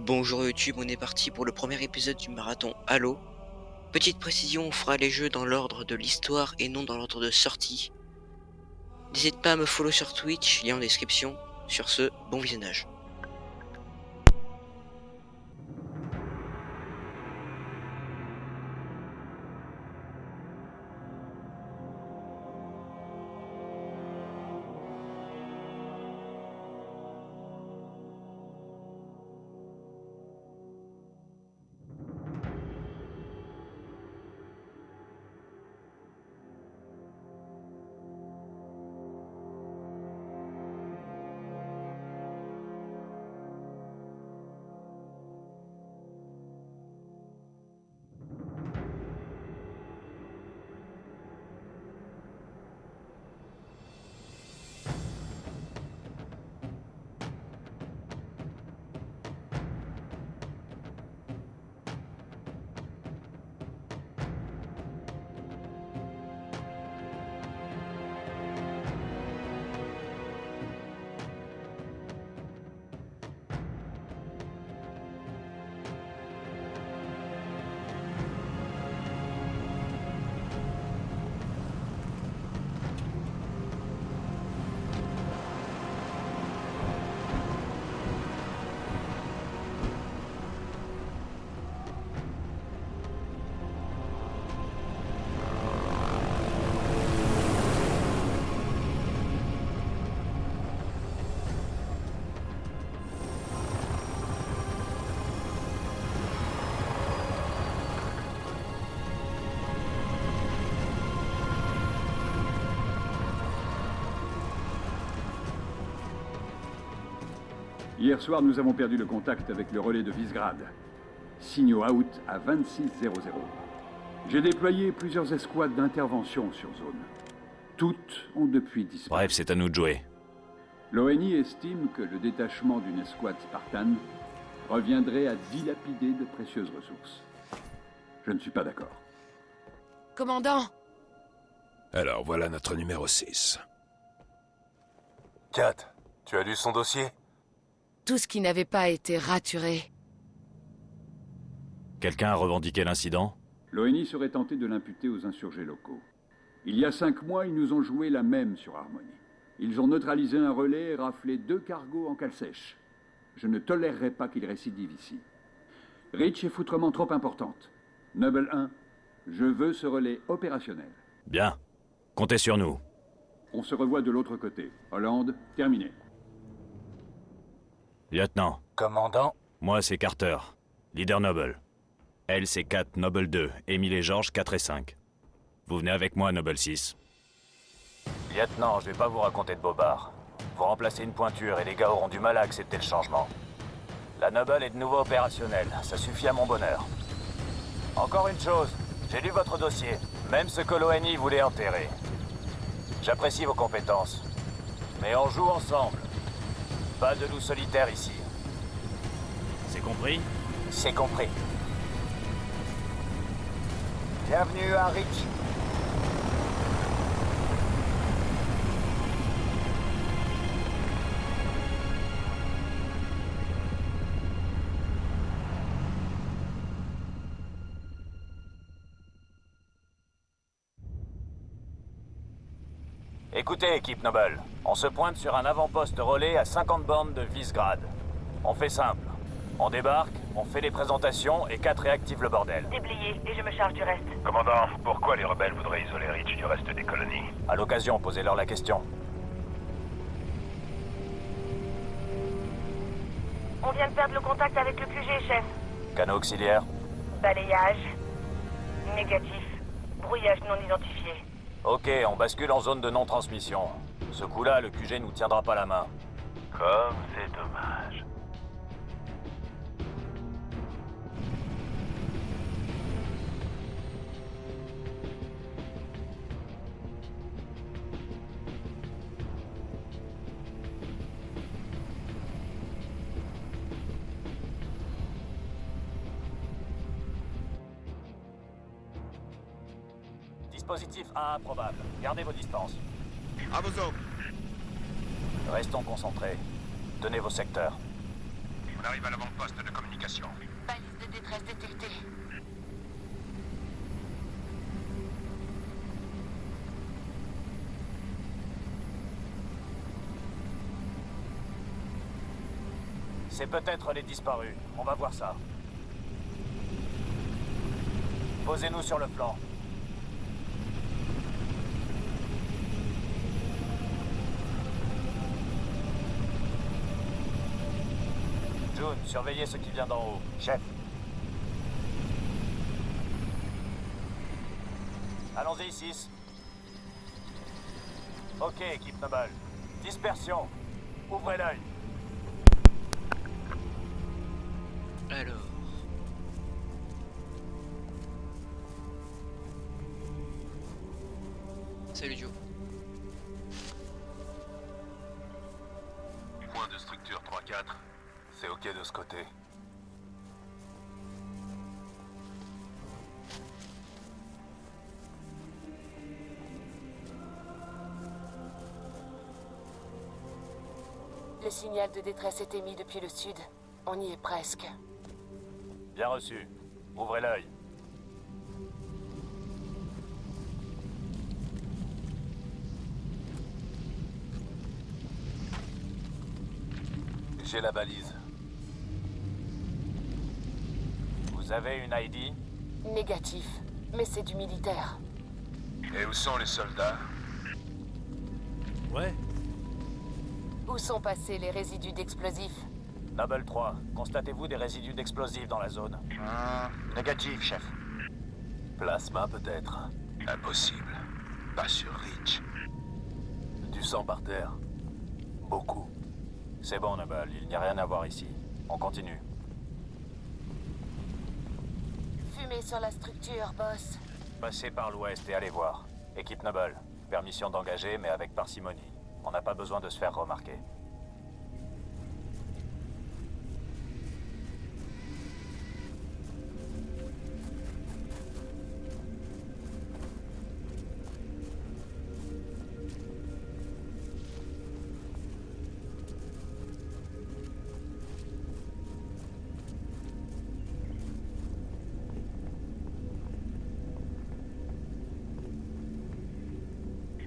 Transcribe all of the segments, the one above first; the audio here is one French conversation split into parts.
Bonjour YouTube, on est parti pour le premier épisode du marathon Halo. Petite précision, on fera les jeux dans l'ordre de l'histoire et non dans l'ordre de sortie. N'hésite pas à me follow sur Twitch, lien en description. Sur ce, bon visionnage. Hier soir, nous avons perdu le contact avec le relais de Visegrad. Signaux out à 2600. J'ai déployé plusieurs escouades d'intervention sur zone. Toutes ont depuis disparu. Bref, c'est à nous de jouer. L'ONI estime que le détachement d'une escouade Spartan reviendrait à dilapider de précieuses ressources. Je ne suis pas d'accord. Commandant! Alors voilà notre numéro 6. Kat, tu as lu son dossier? Tout ce qui n'avait pas été raturé. Quelqu'un a revendiqué l'incident? L'ONI serait tenté de l'imputer aux insurgés locaux. Il y a 5 mois, ils nous ont joué la même sur Harmony. Ils ont neutralisé un relais et raflé 2 cargos en cale sèche. Je ne tolérerai pas qu'ils récidivent ici. Reach est foutrement trop importante. Noble 1, je veux ce relais opérationnel. Bien. Comptez sur nous. On se revoit de l'autre côté. Hollande, terminé. Lieutenant, Commandant? moi c'est Carter, leader Noble. Elle c'est 4, Noble 2, Émile et Georges 4 et 5. Vous venez avec moi, Noble 6. Lieutenant, je vais pas vous raconter de bobards. Vous remplacez une pointure et les gars auront du mal à accepter le changement. La Noble est de nouveau opérationnelle, ça suffit à mon bonheur. Encore une chose, j'ai lu votre dossier, même ce que l'ONI voulait enterrer. J'apprécie vos compétences, mais on joue ensemble. Pas de loup solitaire ici. C'est compris? C'est compris. Bienvenue à Reach. Écoutez, équipe Noble, on se pointe sur un avant-poste relais à 50 bornes de Visegrad. On fait simple. On débarque, on fait les présentations et 4 réactive le bordel. Déblayé, et je me charge du reste. Commandant, pourquoi les rebelles voudraient isoler Reach du reste des colonies? À l'occasion, posez-leur la question. On vient de perdre le contact avec le QG, chef. Canaux auxiliaires. Balayage. Négatif. Brouillage non identifié. Ok, on bascule en zone de non-transmission. Ce coup-là, le QG nous tiendra pas la main. Comme c'est dommage. Dispositif 1 improbable. Gardez vos distances. À vos ordres. Restons concentrés. Tenez vos secteurs. arrive à l'avant-poste de communication. Balise de détresse détectée. C'est peut-être les disparus. On va voir ça. Posez-nous sur le flanc. June, surveillez ce qui vient d'en haut. Chef. Allons-y, 6. Ok, équipe Noble. Dispersion. Ouvrez l'œil. Alors... Salut Joe. Point de structure 3-4. C'est ok de ce côté. Le signal de détresse est émis depuis le sud. On y est presque. Bien reçu. Ouvrez l'œil. J'ai la balise. Vous avez une ID? Négatif. Mais c'est du militaire. Et où sont les soldats? Ouais. Où sont passés les résidus d'explosifs? Noble 3, constatez-vous des résidus d'explosifs dans la zone? Négatif, chef. Plasma, peut-être. Impossible. Pas sur Reach. Du sang par terre. Beaucoup. C'est bon, Noble, il n'y a rien à voir ici. On continue. Fumée sur la structure, boss. Passez par l'ouest et allez voir. Équipe Noble, permission d'engager, mais avec parcimonie. On n'a pas besoin de se faire remarquer.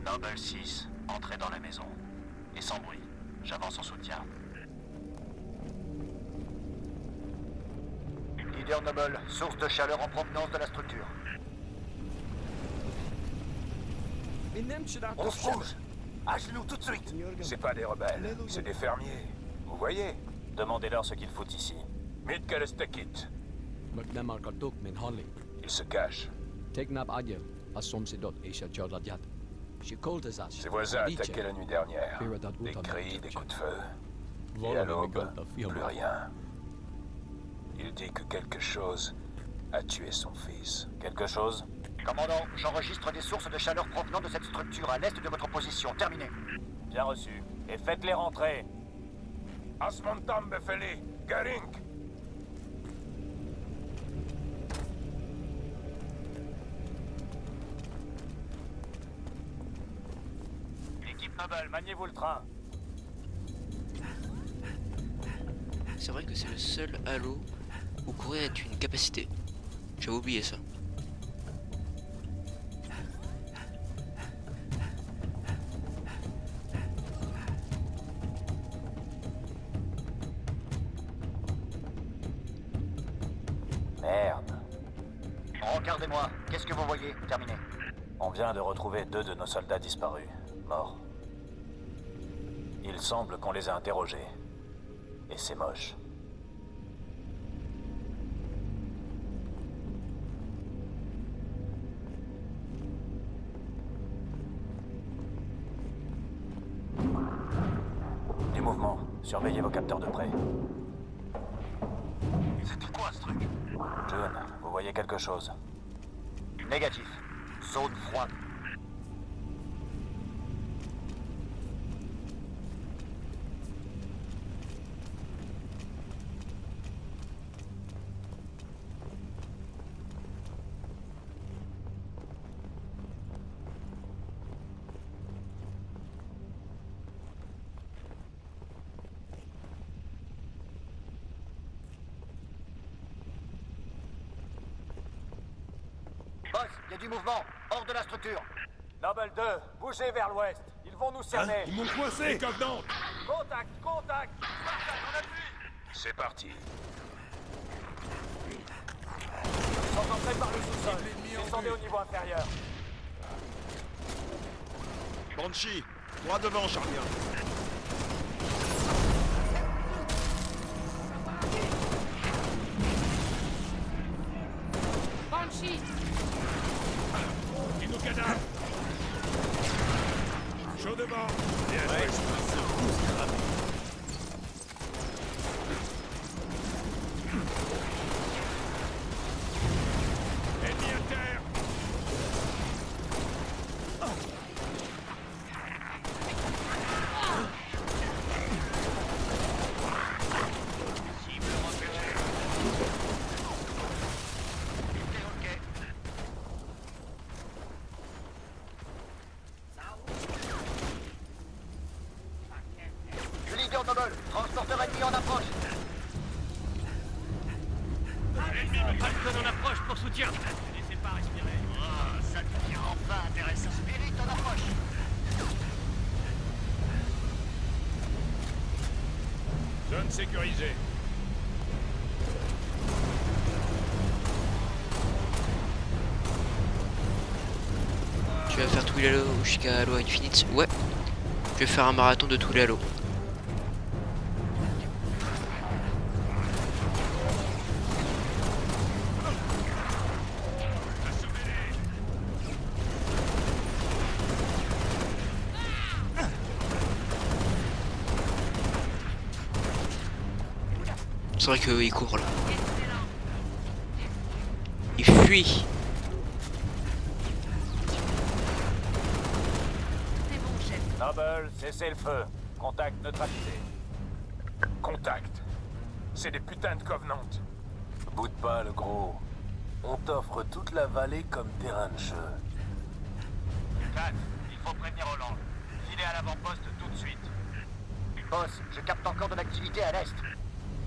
Noble 6, entrez dans la maison. Et sans bruit. J'avance en soutien. Leader Noble, source de chaleur en provenance de la structure. On se rouge. À genoux tout de suite. C'est pas des rebelles, c'est des fermiers. Vous voyez? Demandez-leur ce qu'ils foutent ici. Mitkalestekit. Ils se cachent. Ses voisins attaquaient la nuit dernière. Des cris, des coups de feu. Et à l'aube, plus rien. Il dit que quelque chose a tué son fils. Quelque chose? Commandant, j'enregistre des sources de chaleur provenant de cette structure à l'est de votre position. Terminé. Bien reçu. Et faites-les rentrer. Asmontam Befeli, Garink. Équipe Noble, maniez-vous le train. C'est vrai que c'est le seul Halo où courir est une capacité. J'avais oublié ça. Merde. Regardez-moi. Qu'est-ce que vous voyez? Terminé. On vient de retrouver 2 de nos soldats disparus, morts. Il semble qu'on les a interrogés. Et c'est moche. Du mouvement. Surveillez vos capteurs de près. C'était quoi ce truc? June, vous voyez quelque chose? Négatif. Zone froide. du mouvement. Hors de la structure. Noble 2, bougez vers l'ouest. Ils vont nous cerner. Ils m'ont coincé. Les Covenants. Contact, contact. C'est parti. Ils sont entrés par le sous-sol. Descendez au niveau inférieur. Banshee, droit devant, Charlien. Banshee! Et nos cadavres. Chaud devant. Bien joué. Ennemi à terre. Du leader Noble. Transporteur ennemi en approche. Falcon en approche pour soutien. Ne laissez pas respirer. Oh, ça devient enfin intéressant. Spirit en approche. Zone sécurisée. Tu vas faire tout l'Halo jusqu'à Halo Infinite? Ouais. Je vais faire un marathon de tout l'Halo. C'est vrai qu'il court là. Il fuit. Noble, cessez le feu. Contact neutralisé. Contact. C'est des putains de Covenants. Boude pas, le gros. On t'offre toute la vallée comme terrain de jeu. Kat, il faut prévenir Hollande. Filez à l'avant-poste tout de suite. Boss, je capte encore de l'activité à l'est.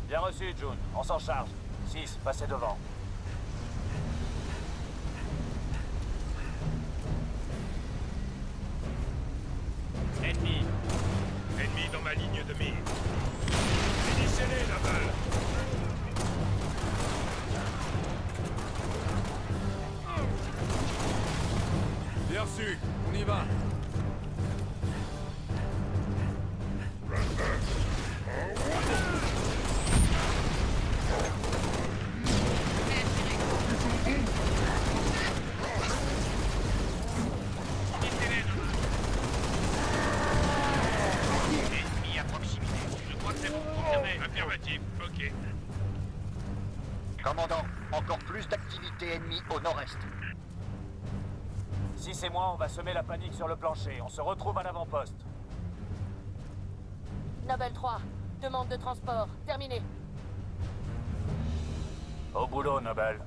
Bien reçu, June. On s'en charge. 6, passez devant. Ennemi. Ennemi dans ma ligne de mire. Finissez-les, Noble. Bien reçu, on y va. Ennemi à proximité. Je crois que c'est bon. Confirmé. Affirmatif, ok. Commandant, encore plus d'activité ennemie au nord-est. 6 et moi, on va semer la panique sur le plancher. On se retrouve à l'avant-poste. Noble 3, demande de transport. Terminé. Au boulot, Noble.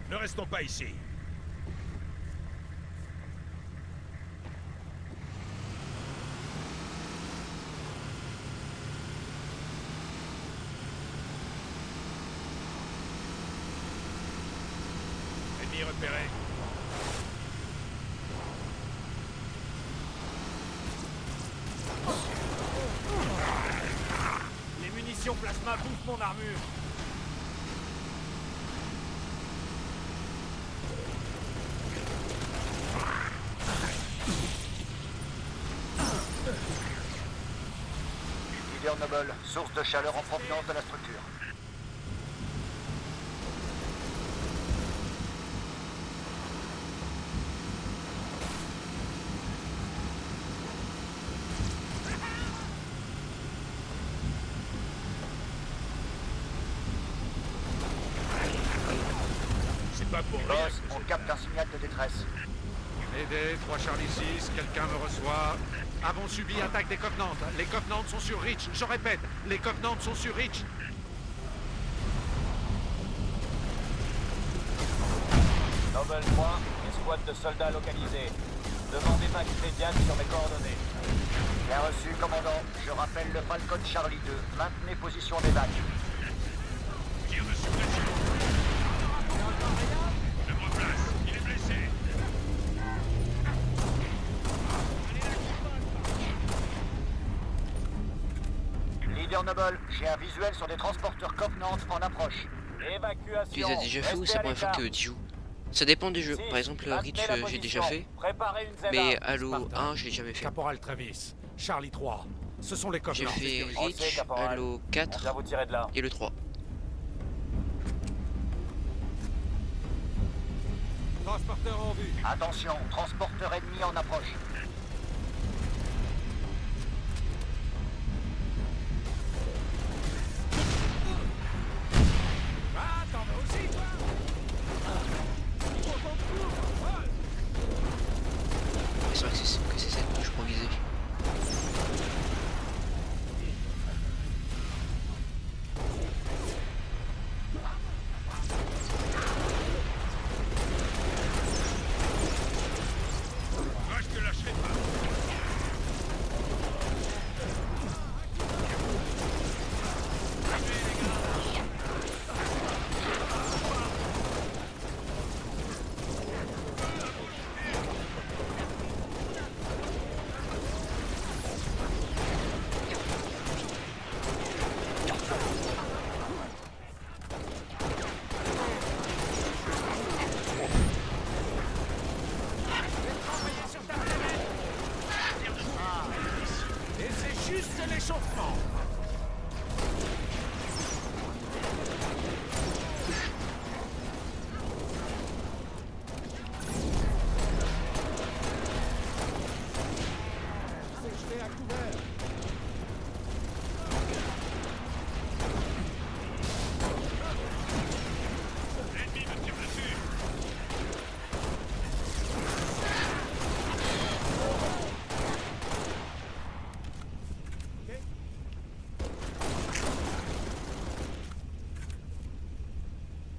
Ne restons pas ici. Ennemi repéré. Les munitions plasma bouffent mon armure. Leader Noble, source de chaleur en provenance de la structure. C'est pas pour rien. Boss, on capte un signal de détresse. Aidez, 3 Charlie 6, quelqu'un me reçoit. Avons subi attaque des Covenants. Les Covenants sont sur Reach. Je répète, les Covenants sont sur Reach. Noble 3, escouade de soldats localisés. Demandez pas immédiate sur mes coordonnées. Bien reçu, commandant. Je rappelle le Falcon Charlie 2. Maintenez position d'évac. Tir de suppression. Je me replace. Il est blessé. Leader Noble, j'ai un visuel sur des transporteurs Covenant en approche. Évacuation. Tu les as déjà fait ou c'est la première fois que tu joues? Ça dépend des jeux. Par exemple, Reach, j'ai déjà fait. Mais Halo 1, je l'ai jamais fait. Caporal Travis, Charlie 3, ce sont les J'ai Covenants. fait Reach, Halo 4 et le 3. Transporteur en vue. Attention, transporteur ennemi en approche. Ah, t'en veux aussi, toi? C'est vrai que c'est cette touche pour viser. Moi, je te lâcherai pas. Et c'est juste l'échauffement. C'est jeté à couvert. L'ennemi me tire dessus.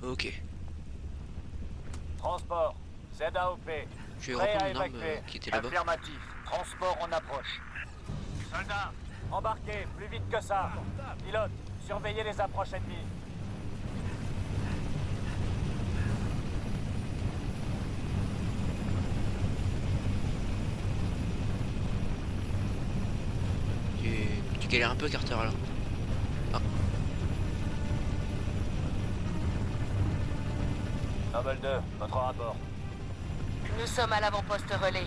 Ok. Transport. ZAOP. Je vais Prêt à reprendre une arme évacuer. qui était là-bas. Affirmatif. Transport en approche. Soldats, embarquez, plus vite que ça. Pilote, surveillez les approches ennemies. Tu galères un peu, Carter, là. Ah, Noble 2, votre rapport. Nous sommes à l'avant-poste relais.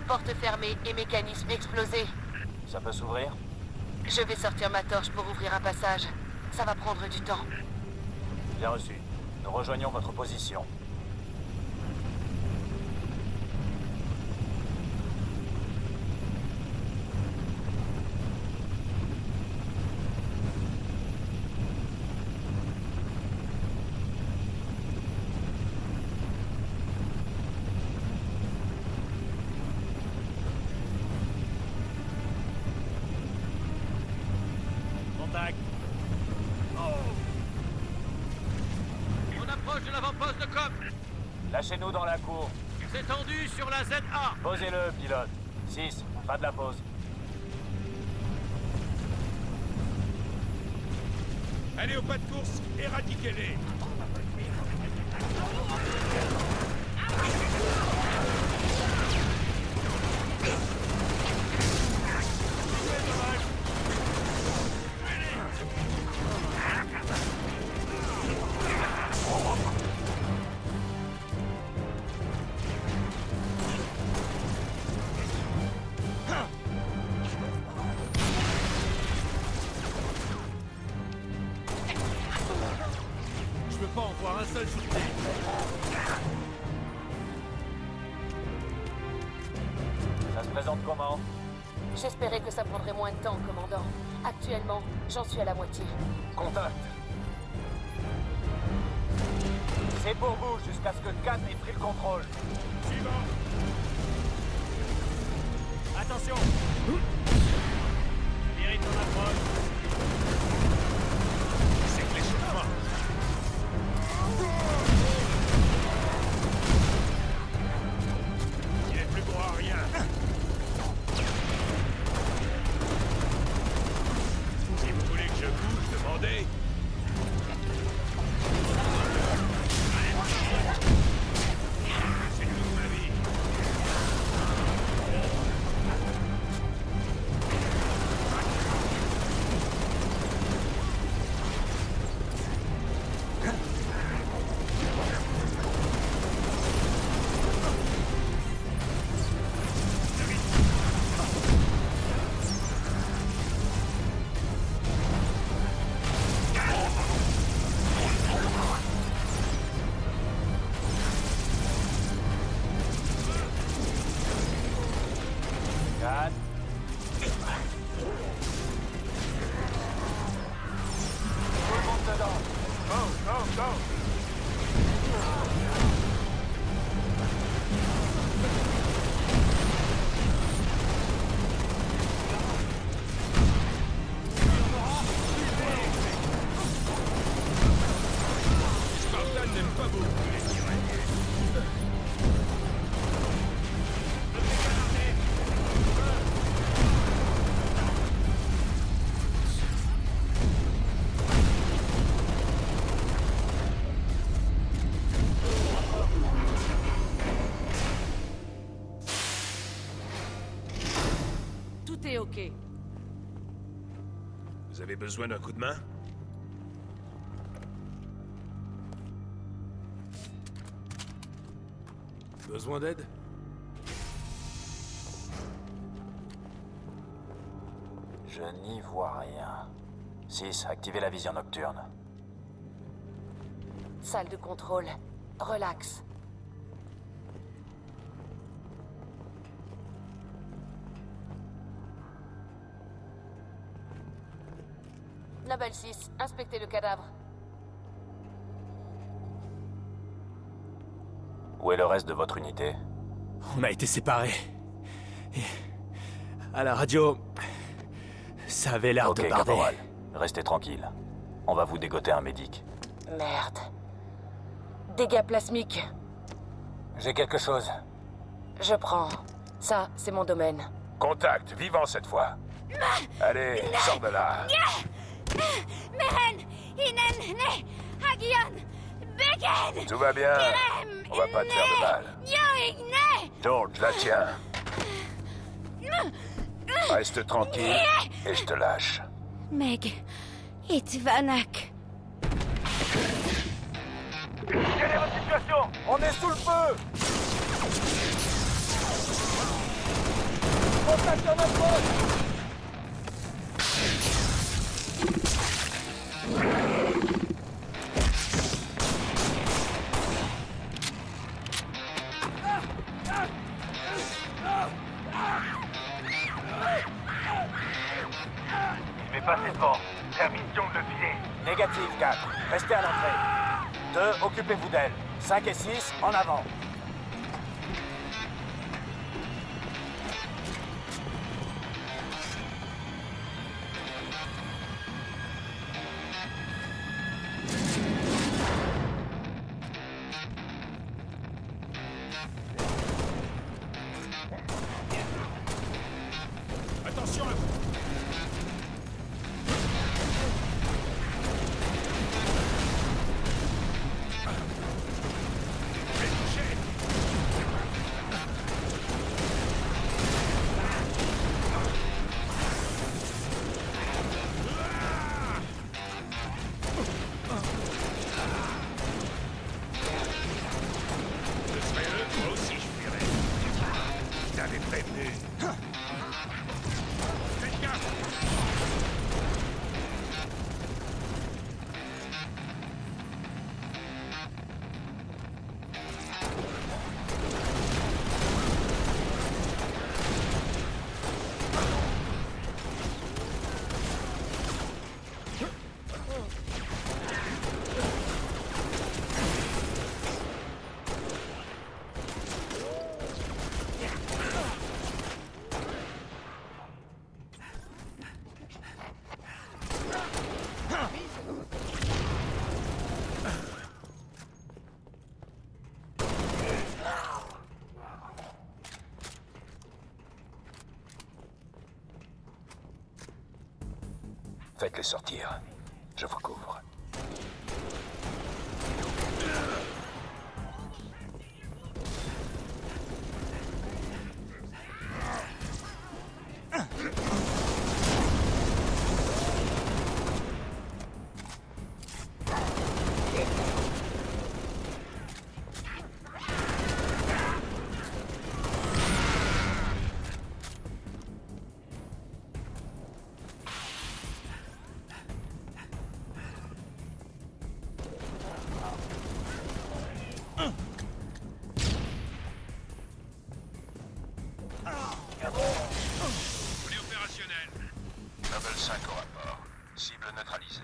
Porte fermée et mécanisme explosé. Ça peut s'ouvrir? Je vais sortir ma torche pour ouvrir un passage. Ça va prendre du temps. Bien reçu. Nous rejoignons votre position. Contact. On approche de l'avant-poste de COP. Lâchez-nous dans la cour. C'est tendu sur la ZA. Posez-le, pilote. 6, fin de la pause. Allez au pas de course, éradiquez-les. Je veux pas en voir un seul shooté. Ça se présente comment? J'espérais que ça prendrait moins de temps, commandant. Actuellement, j'en suis à la moitié. Contact. C'est pour vous jusqu'à ce que 4 ait pris le contrôle. Suivant. Attention. Spirit en approche. C'est que l'échauffement. entendez? C'est toute ma vie. Spartan n'aime pas beaucoup les tirailleurs. Tout est ok. Vous avez besoin d'un coup de main? Besoin d'aide? Je n'y vois rien. 6, activez la vision nocturne. Salle de contrôle. Relax. Noble 6, inspectez le cadavre. Où est le reste de votre unité? On a été séparés. Et à la radio, ça avait l'air Ok, de barder. caporal. Restez tranquille. On va vous dégoter un médic. Merde. Dégâts plasmiques. J'ai quelque chose. Je prends. Ça, c'est mon domaine. Contact, vivant cette fois. Allez, sors de là. Tout va bien. On va pas te faire de mal. George, la tiens. Reste tranquille et je te lâche. Meg, Itvanak. Quelle est votre situation? On est sous le feu! Contact sur notre poste! Il m'est passé devant. Permission de le viser. Négatif, 4. Restez à l'entrée. 2, occupez-vous d'elle. 5 et 6, en avant. Attention à vous! Ce serait eux, moi aussi je fuirais. Je t'avais prévenu. Faites gaffe! Faites-les sortir. Je vous couvre. On est opérationnel. Noble 5 au rapport. Cible neutralisée.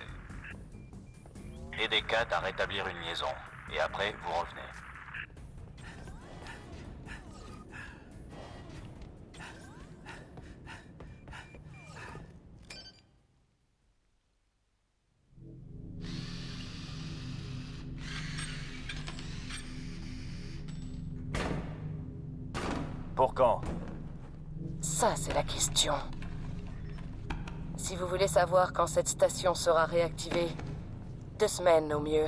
Aidez Kat à rétablir une liaison. Et après, vous revenez. Pour quand? Ça, c'est la question. Si vous voulez savoir quand cette station sera réactivée, 2 semaines au mieux.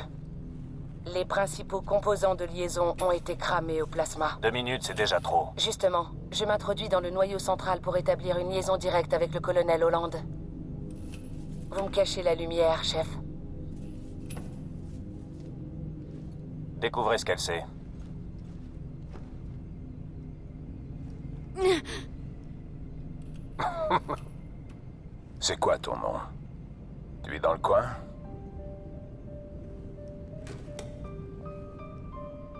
Les principaux composants de liaison ont été cramés au plasma. 2 minutes, c'est déjà trop. Justement, je m'introduis dans le noyau central pour établir une liaison directe avec le colonel Holland. Vous me cachez la lumière, chef. Découvrez ce qu'elle sait. C'est quoi ton nom? Tu es dans le coin?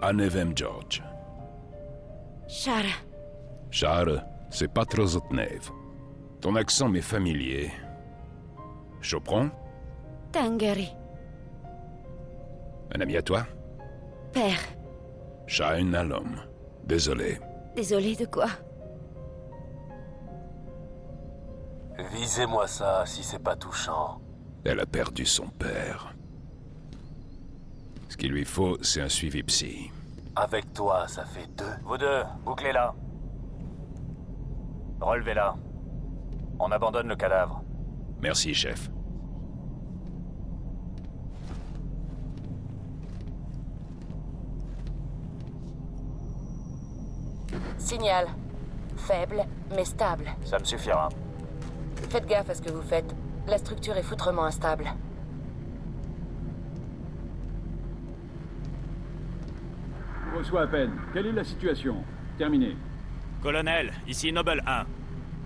Anevem George. Shara. Shara, c'est pas trop Otnev. Ton accent m'est familier. Chopron? Tangari. Un ami à toi? Père. Shaun Alom. Désolé. Désolé de quoi? Visez-moi ça, si c'est pas touchant. Elle a perdu son père. Ce qu'il lui faut, c'est un suivi psy. Avec toi, ça fait 2. Vous deux, bouclez-la. Relevez-la. On abandonne le cadavre. Merci, chef. Signal. Faible, mais stable. Ça me suffira. Faites gaffe à ce que vous faites. La structure est foutrement instable. Je reçois à peine. Quelle est la situation? Terminé. Colonel, ici Noble 1.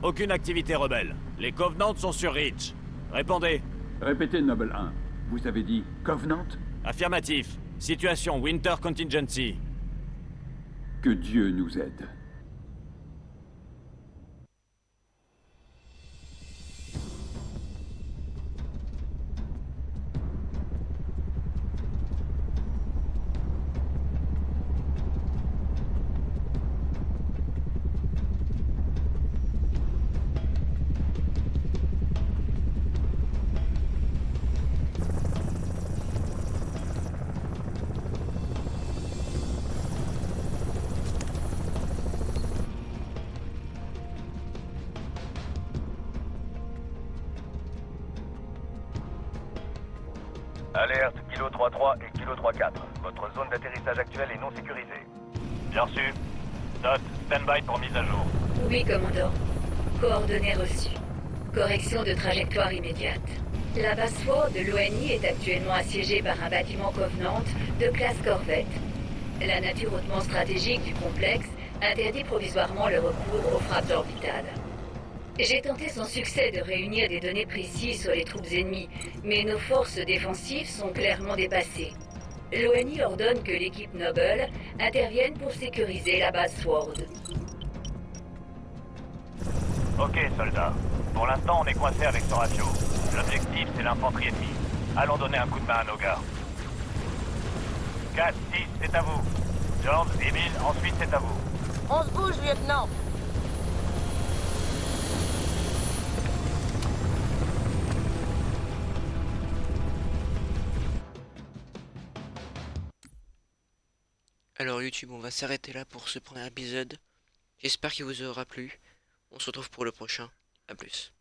Aucune activité rebelle. Les Covenants sont sur Reach. Répondez. Répétez, Noble 1. Vous avez dit Covenant? Affirmatif. Situation Winter Contingency. Que Dieu nous aide. Alerte, Kilo 3-3 et Kilo 3-4. Votre zone d'atterrissage actuelle est non sécurisée. Bien reçu. Note, stand-by pour mise à jour. Oui, commandant. Coordonnées reçues. Correction de trajectoire immédiate. La base forte de l'ONI est actuellement assiégée par un bâtiment Covenant de classe corvette. La nature hautement stratégique du complexe interdit provisoirement le recours aux frappes orbitales. J'ai tenté sans succès de réunir des données précises sur les troupes ennemies, mais nos forces défensives sont clairement dépassées. L'ONI ordonne que l'équipe Noble intervienne pour sécuriser la base Sword. Ok, soldats. Pour l'instant, on est coincé avec ce ratio. L'objectif, c'est l'infanterie ennemie. Allons donner un coup de main à nos gars. 4, 6, c'est à vous. George, Emile, ensuite c'est à vous. On se bouge, lieutenant. Alors YouTube, on va s'arrêter là pour ce premier épisode. J'espère qu'il vous aura plu. On se retrouve pour le prochain. A plus.